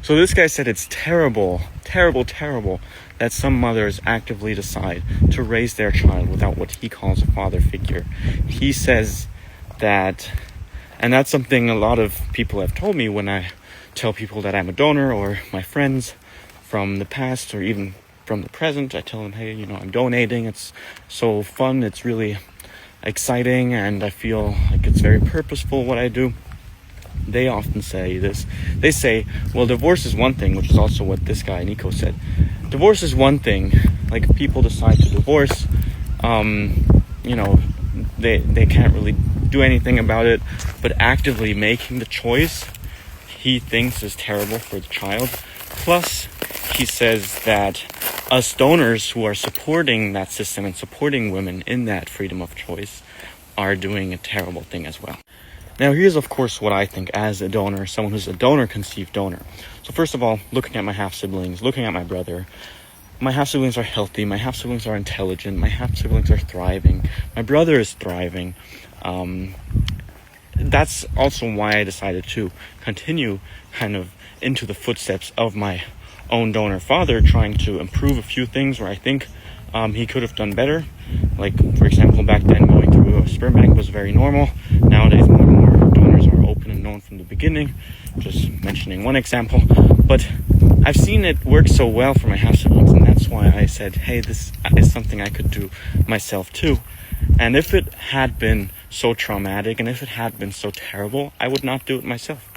So this guy said it's terrible that some mothers actively decide to raise their child without what he calls a father figure. He says that, and that's something a lot of people have told me when I tell people that I'm a donor, or my friends from the past or even from the present. I tell them, hey, I'm donating. It's so fun. It's really exciting, and I feel like it's very purposeful what I do. They often say this. They say, well, divorce is one thing, which is also what this guy, Nico, said. Divorce is one thing. Like, if people decide to divorce, they can't really do anything about it. But actively making the choice, he thinks is terrible for the child. Plus, he says that us donors who are supporting that system and supporting women in that freedom of choice are doing a terrible thing as well. Now, here's, of course, what I think as a donor, someone who's a donor-conceived donor. So first of all, looking at my half-siblings, looking at my brother, my half-siblings are healthy, my half-siblings are intelligent, my half-siblings are thriving, my brother is thriving. That's also why I decided to continue kind of into the footsteps of my own donor father, trying to improve a few things where I think he could have done better. Like, for example, back then going through a sperm bank was very normal. Nowadays, more and more donors are open and known from the beginning. Just mentioning one example. But I've seen it work so well for my half-siblings, and that's why I said, hey, this is something I could do myself too. And if it had been so traumatic, and if it had been so terrible, I would not do it myself.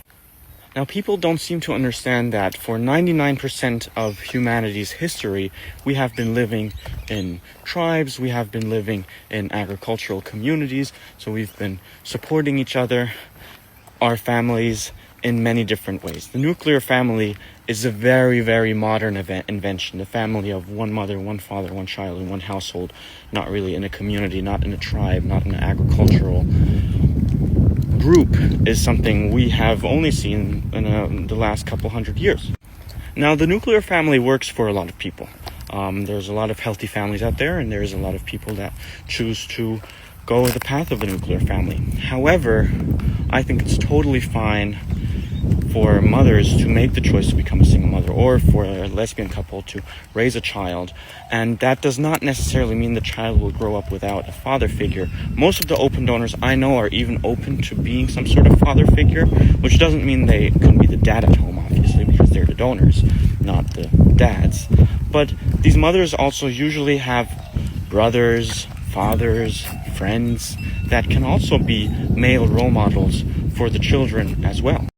Now, people don't seem to understand that for 99% of humanity's history, we have been living in tribes, we have been living in agricultural communities, so we've been supporting each other, our families, in many different ways. The nuclear family is a very, very modern invention. The family of one mother, one father, one child in one household, not really in a community, not in a tribe, not in an agricultural group, is something we have only seen in the last couple hundred years. Now, the nuclear family works for a lot of people. There's a lot of healthy families out there, and there's a lot of people that choose to go the path of the nuclear family. However, I think it's totally fine for mothers to make the choice to become a single mother, or for a lesbian couple to raise a child, and that does not necessarily mean the child will grow up without a father figure. Most of the open donors I know are even open to being some sort of father figure, which doesn't mean they couldn't be the dad at home, obviously, because they're the donors, not the dads. But these mothers also usually have brothers, fathers, friends that can also be male role models for the children as well.